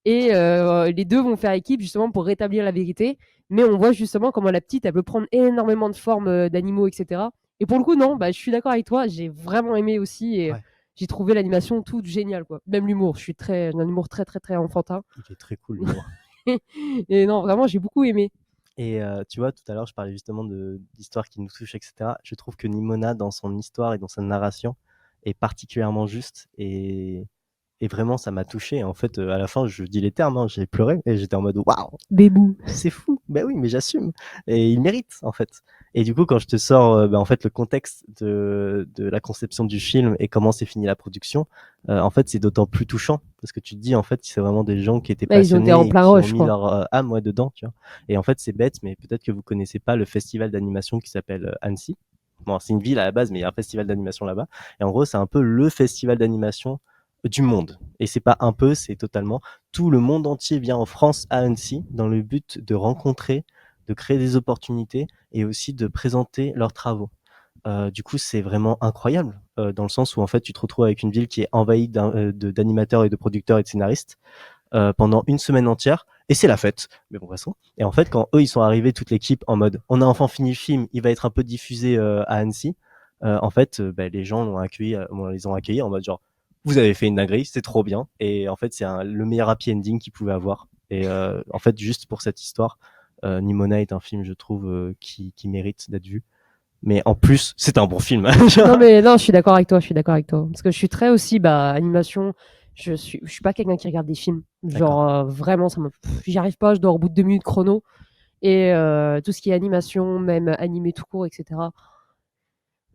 S3: et les deux vont faire équipe justement pour rétablir la vérité, mais on voit justement comment la petite elle peut prendre énormément de formes d'animaux, etc. Et pour le coup non, je suis d'accord avec toi, j'ai vraiment aimé aussi et j'ai trouvé l'animation toute géniale, quoi. Même l'humour, j'ai un humour très très très enfantin.
S5: Il est très cool l'humour.
S3: Et non, vraiment j'ai beaucoup aimé.
S5: Et tu vois, tout à l'heure je parlais justement d'histoires qui nous touchent, etc. Je trouve que Nimona dans son histoire et dans sa narration est particulièrement juste et vraiment ça m'a touché. En fait, à la fin, je dis les termes, hein, j'ai pleuré et j'étais en mode waouh,
S3: bébou,
S5: c'est fou. Ben oui, mais j'assume et il mérite en fait. Et du coup, quand je te sors en fait le contexte de la conception du film et comment s'est finie la production, en fait, c'est d'autant plus touchant parce que tu te dis en fait, c'est vraiment des gens qui étaient passionnés
S3: ils ont été en plein
S5: et
S3: rush,
S5: qui ont mis leur âme dedans, tu vois. Et en fait, c'est bête, mais peut-être que vous connaissez pas le festival d'animation qui s'appelle Annecy. Bon, c'est une ville à la base, mais il y a un festival d'animation là-bas. Et en gros, c'est un peu le festival d'animation du monde. Et c'est pas un peu, c'est totalement. Tout le monde entier vient en France à Annecy dans le but de rencontrer, de créer des opportunités et aussi de présenter leurs travaux. Du coup, c'est vraiment incroyable dans le sens où en fait, tu te retrouves avec une ville qui est envahie d'animateurs et de producteurs et de scénaristes pendant une semaine entière. Et c'est la fête, mais bon, façon. Et en fait, quand eux, ils sont arrivés, toute l'équipe, en mode, on a enfin fini le film, il va être un peu diffusé à Annecy. En fait, les gens les ont accueillis en mode genre, vous avez fait une dinguerie, c'est trop bien. Et en fait, c'est le meilleur happy ending qu'ils pouvaient avoir. Et en fait, juste pour cette histoire, Nimona est un film, je trouve, qui mérite d'être vu. Mais en plus, c'est un bon film.
S3: Non, mais non, je suis d'accord avec toi, Parce que je suis très aussi, animation. Je suis pas quelqu'un qui regarde des films. Genre, vraiment, j'y arrive pas, je dors au bout de 2 minutes chrono. Et tout ce qui est animation, même animé tout court, etc.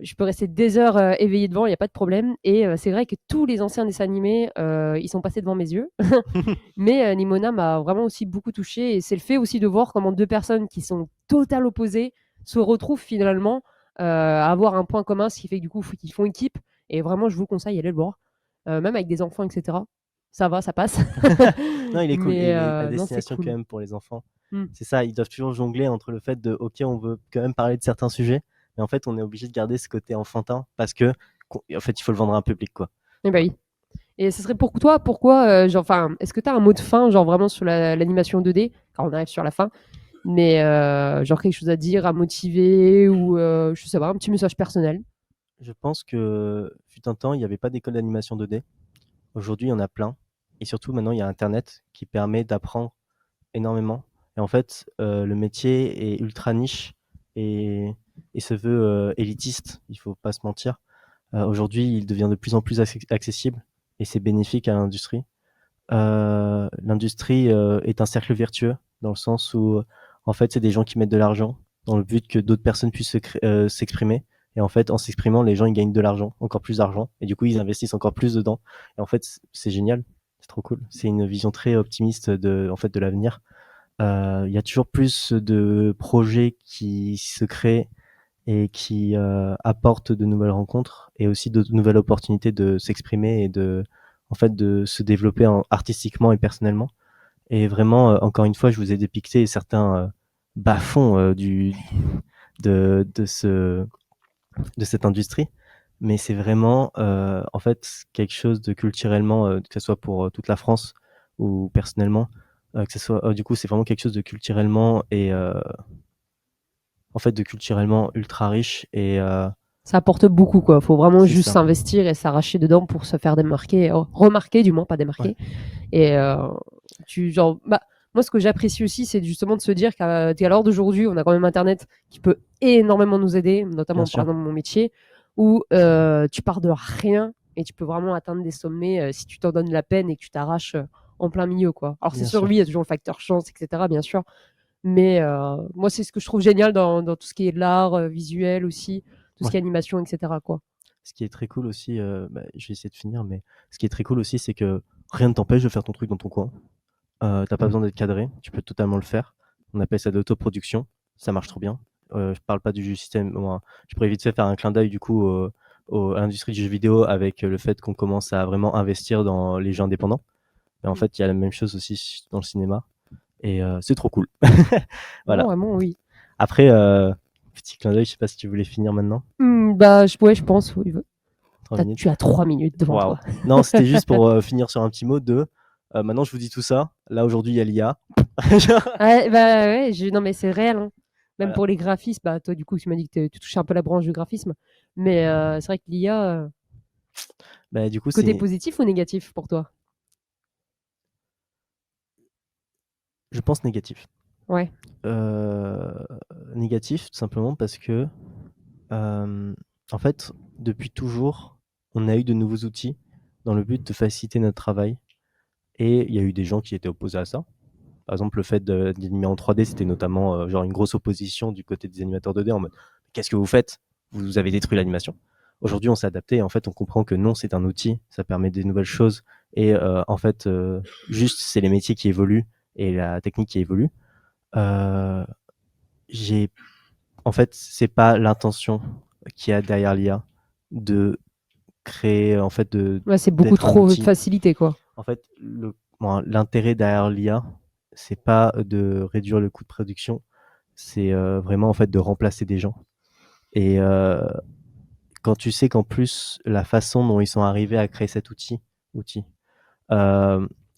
S3: Je peux rester des heures éveillée devant, il n'y a pas de problème. Et c'est vrai que tous les anciens dessins animés, ils sont passés devant mes yeux. Mais Nimona m'a vraiment aussi beaucoup touchée. Et c'est le fait aussi de voir comment deux personnes qui sont total opposées se retrouvent finalement à avoir un point commun, ce qui fait que du coup, qu'ils font équipe. Et vraiment, je vous conseille, allez le voir. Même avec des enfants, etc. Ça va, ça passe.
S5: Non, il est cool.
S3: Mais,
S5: Et à
S3: non, c'est
S5: destination
S3: cool.
S5: quand même pour les enfants.
S3: Mm.
S5: C'est ça, ils doivent toujours jongler entre le fait de, ok, on veut quand même parler de certains sujets, mais en fait, on est obligé de garder ce côté enfantin parce que, en fait, il faut le vendre à un public, quoi.
S3: Eh ben oui. Et ce serait pour toi, pourquoi, est-ce que tu as un mot de fin, genre vraiment sur l'animation 2D, quand on arrive sur la fin, mais genre quelque chose à dire, à motiver, ou je sais pas, un petit message personnel?
S5: Je pense que, fut un temps, il n'y avait pas d'école d'animation 2D. Aujourd'hui, il y en a plein. Et surtout, maintenant, il y a Internet qui permet d'apprendre énormément. Et en fait, le métier est ultra niche et se veut élitiste, il faut pas se mentir. Aujourd'hui, il devient de plus en plus accessible et c'est bénéfique à l'industrie. L'industrie est un cercle vertueux dans le sens où, en fait, c'est des gens qui mettent de l'argent dans le but que d'autres personnes puissent s'exprimer. Et en fait, en s'exprimant, les gens ils gagnent de l'argent, encore plus d'argent, et du coup, ils investissent encore plus dedans. Et en fait, c'est génial, c'est trop cool. C'est une vision très optimiste en fait, de l'avenir. Il y a toujours plus de projets qui se créent et qui apportent de nouvelles rencontres et aussi de nouvelles opportunités de s'exprimer et en fait, de se développer artistiquement et personnellement. Et vraiment, encore une fois, je vous ai dépicté certains bas-fonds de cette industrie, mais c'est vraiment en fait quelque chose de culturellement, que ce soit pour toute la France ou personnellement, que ce soit du coup c'est vraiment quelque chose de culturellement et en fait de culturellement ultra riche et
S3: Ça apporte beaucoup, quoi. Faut vraiment
S5: C'est
S3: juste
S5: ça.
S3: s'investir et s'arracher dedans pour se faire démarquer, remarquer du moins, pas démarquer. Et moi, ce que j'apprécie aussi, c'est justement de se dire qu'à l'heure d'aujourd'hui, on a quand même Internet qui peut énormément nous aider, notamment
S5: Bien sûr.
S3: par exemple mon métier, où tu pars de rien et tu peux vraiment atteindre des sommets si tu t'en donnes la peine et que tu t'arraches en plein milieu, quoi. Alors c'est
S5: Bien
S3: sûr,
S5: sûr.
S3: oui, il y a toujours le facteur chance, etc., bien sûr. Mais moi, c'est ce que je trouve génial dans tout ce qui est de l'art visuel aussi, tout ce qui est animation, etc., quoi.
S5: Ce qui est très cool aussi, je vais essayer de finir, mais ce qui est très cool aussi, c'est que rien ne t'empêche de faire ton truc dans ton coin. T'as pas besoin d'être cadré, tu peux totalement le faire. On appelle ça de l'autoproduction, ça marche trop bien. Je parle pas du système, je pourrais vite fait faire un clin d'œil du coup à l'industrie du jeu vidéo avec le fait qu'on commence à vraiment investir dans les jeux indépendants. Mais en fait, il y a la même chose aussi dans le cinéma et c'est trop cool. Voilà.
S3: Non, vraiment, oui.
S5: Après, petit clin d'œil, je sais pas si tu voulais finir maintenant.
S3: Je pense, oui.
S5: 3 minutes.
S3: Tu as 3 minutes devant
S5: Waouh.
S3: toi.
S5: Non, c'était juste pour finir sur un petit mot de maintenant je vous dis tout ça. Là aujourd'hui il y a l'IA.
S3: Non, mais c'est réel, hein. Même
S5: Voilà.
S3: pour les graphismes, toi, du coup, tu m'as dit que tu touchais un peu la branche du graphisme. Mais c'est vrai que l'IA,
S5: Du coup,
S3: côté
S5: c'est,
S3: positif ou négatif pour toi?
S5: je pense négatif.
S3: Ouais.
S5: Négatif, tout simplement parce que en fait, depuis toujours, on a eu de nouveaux outils dans le but de faciliter notre travail. Et il y a eu des gens qui étaient opposés à ça. Par exemple, le fait d'animer en 3D, c'était notamment genre une grosse opposition du côté des animateurs 2D en mode qu'est-ce que vous faites? Vous avez détruit l'animation. Aujourd'hui, on s'est adapté et en fait, on comprend que non, c'est un outil, ça permet des nouvelles choses et en fait, juste c'est les métiers qui évoluent et la technique qui évolue. En fait, c'est pas l'intention qu'il y a derrière l'IA de créer en fait
S3: Ouais, c'est beaucoup
S5: d'être un
S3: trop
S5: outil.
S3: facilité, quoi.
S5: En fait, l'intérêt derrière l'IA, c'est pas de réduire le coût de production, c'est vraiment en fait de remplacer des gens. Et quand tu sais qu'en plus la façon dont ils sont arrivés à créer cet outil,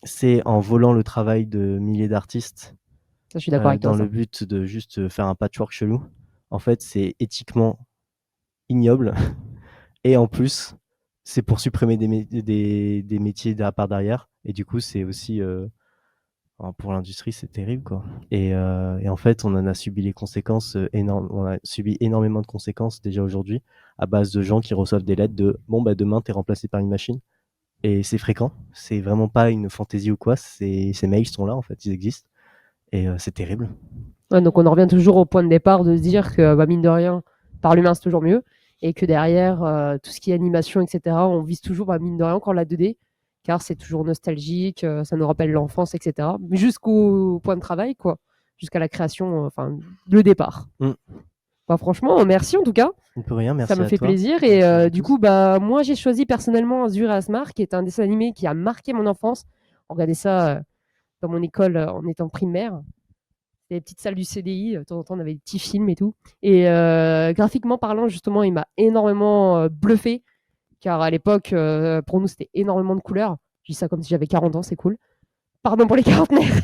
S5: c'est en volant le travail de milliers d'artistes
S3: Ça, je suis d'accord avec toi.
S5: dans
S3: Ça.
S5: le but de juste faire un patchwork chelou. En fait, c'est éthiquement ignoble. Et en plus, c'est pour supprimer des métiers par derrière. Et du coup, c'est aussi enfin, pour l'industrie, c'est terrible, quoi. Et en fait, on en a subi les conséquences on a subi énormément de conséquences déjà aujourd'hui à base de gens qui reçoivent des lettres de bon bah demain t'es remplacé par une machine. Et c'est fréquent, c'est vraiment pas une fantaisie ou quoi, ces mails sont là en fait, ils existent et c'est terrible.
S3: Ouais, donc on en revient toujours au point de départ de se dire que bah, mine de rien, par l'humain c'est toujours mieux, et que derrière tout ce qui est animation, etc., on vise toujours bah, mine de rien encore la 2D, car c'est toujours nostalgique, ça nous rappelle l'enfance, etc. Mais jusqu'au point de travail, quoi, jusqu'à la création, enfin le départ. Bah, franchement, merci en tout cas.
S5: On peut rien, merci
S3: Ça me
S5: à
S3: fait
S5: toi.
S3: plaisir. Et du coup, bah, moi, j'ai choisi personnellement Azur et Asmar, qui est un dessin animé qui a marqué mon enfance. On regardait ça dans mon école en étant primaire. Les petites salles du CDI, de temps en temps, on avait des petits films et tout. Et graphiquement parlant, justement, il m'a énormément bluffé, car à l'époque, pour nous, c'était énormément de couleurs. Je dis ça comme si j'avais 40 ans, c'est cool. Pardon pour les quarantenaires.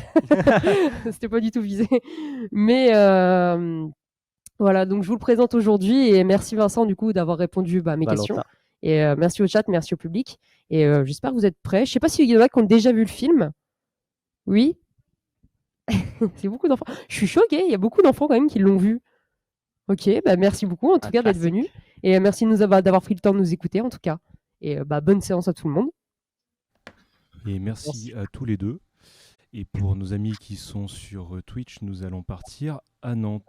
S3: C'était pas du tout visé. Mais voilà, donc je vous le présente aujourd'hui. Et merci Vincent, du coup, d'avoir répondu à mes questions. Et merci au chat, merci au public. Et j'espère que vous êtes prêts. Je sais pas s'il y en a qui ont déjà vu le film. Oui. C'est beaucoup d'enfants. Je suis choquée, il y a beaucoup d'enfants quand même qui l'ont vu. Ok, bah merci beaucoup en tout cas d'être venu. Et merci d'avoir pris le temps de nous écouter en tout cas. Et bah, bonne séance à tout le monde.
S9: Et merci à tous les deux. Et pour nos amis qui sont sur Twitch, nous allons partir à Nantes.